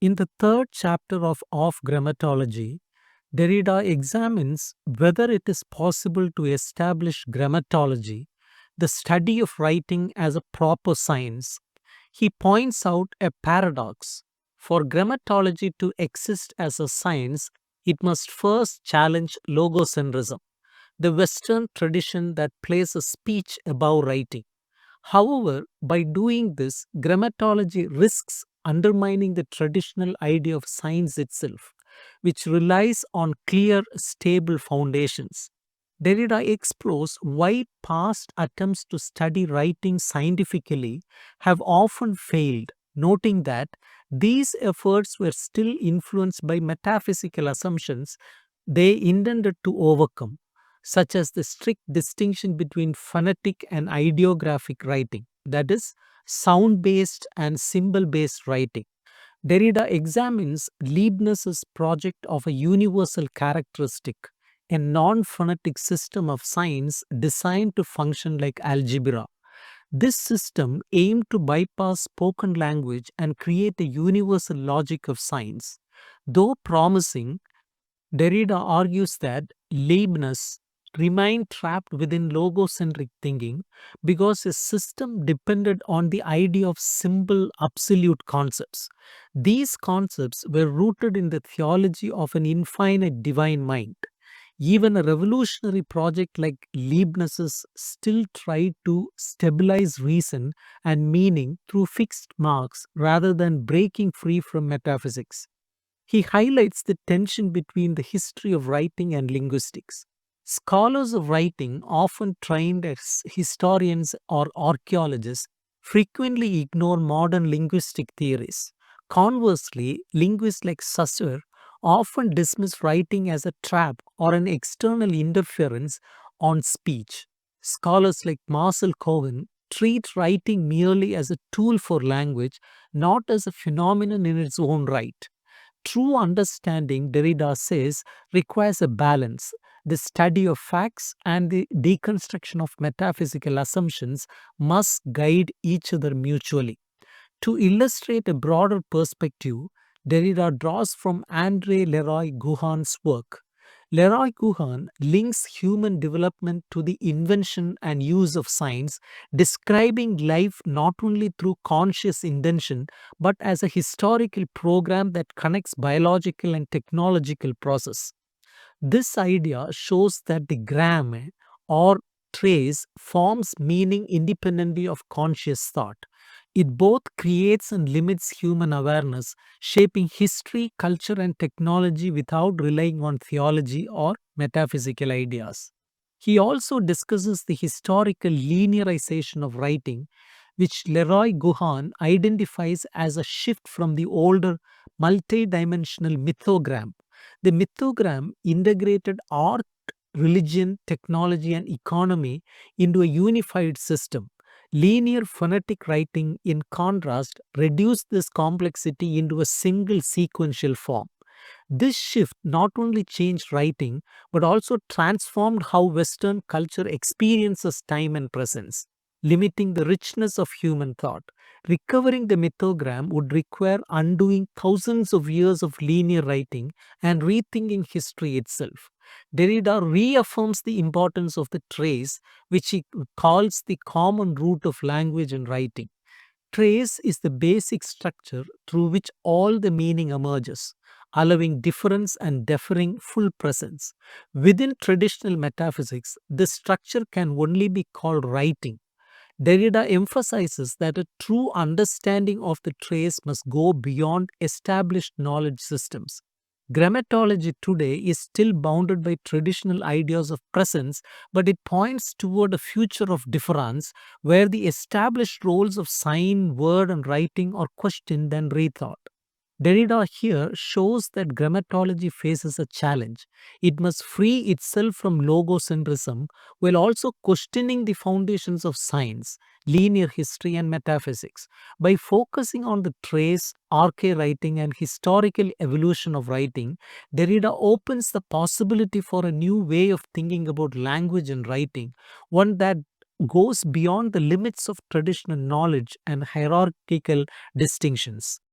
In the third chapter of Grammatology, Derrida examines whether it is possible to establish grammatology, the study of writing, as a proper science. He points out a paradox. For grammatology to exist as a science, it must first challenge logocentrism, the Western tradition that places speech above writing. However, by doing this, grammatology risks undermining the traditional idea of science itself, which relies on clear, stable foundations. Derrida explores why past attempts to study writing scientifically have often failed, noting that these efforts were still influenced by metaphysical assumptions they intended to overcome, such as the strict distinction between phonetic and ideographic writing, that is, sound based and symbol based writing. Derrida examines Leibniz's project of a universal characteristic, a non phonetic system of signs designed to function like algebra. This system aimed to bypass spoken language and create a universal logic of signs. Though promising, Derrida argues that Leibniz remained trapped within logocentric thinking because his system depended on the idea of simple absolute concepts. These concepts were rooted in the theology of an infinite divine mind. Even a revolutionary project like Leibniz's still tried to stabilize reason and meaning through fixed marks rather than breaking free from metaphysics. He highlights the tension between the history of writing and linguistics. Scholars of writing, often trained as historians or archaeologists, frequently ignore modern linguistic theories. Conversely, linguists like Saussure often dismiss writing as a trap or an external interference on speech. Scholars like Marcel Cohen treat writing merely as a tool for language, not as a phenomenon in its own right. True understanding, Derrida says, requires a balance. The study of facts and the deconstruction of metaphysical assumptions must guide each other mutually. To illustrate a broader perspective, Derrida draws from André Leroy Guhan's work. Leroy Guhan links human development to the invention and use of science, describing life not only through conscious intention but as a historical program that connects biological and technological process. This idea shows that the gram or trace forms meaning independently of conscious thought. It both creates and limits human awareness, shaping history, culture, and technology without relying on theology or metaphysical ideas. He also discusses the historical linearization of writing, which Leroy Guhan identifies as a shift from the older multidimensional mythogram. The mythogram integrated art, religion, technology, and economy into a unified system. Linear phonetic writing, in contrast, reduced this complexity into a single sequential form. This shift not only changed writing but also transformed how Western culture experiences time and presence, limiting the richness of human thought. Recovering the mythogram would require undoing thousands of years of linear writing and rethinking history itself. Derrida reaffirms the importance of the trace, which he calls the common root of language and writing. Trace is the basic structure through which all the meaning emerges, allowing difference and deferring full presence. Within traditional metaphysics, this structure can only be called writing. Derrida emphasizes that a true understanding of the trace must go beyond established knowledge systems. Grammatology today is still bounded by traditional ideas of presence, but it points toward a future of difference where the established roles of sign, word, and writing are questioned and rethought. Derrida here shows that grammatology faces a challenge. It must free itself from logocentrism while also questioning the foundations of science, linear history, and metaphysics. By focusing on the trace, archaic writing, and historical evolution of writing, Derrida opens the possibility for a new way of thinking about language and writing, one that goes beyond the limits of traditional knowledge and hierarchical distinctions.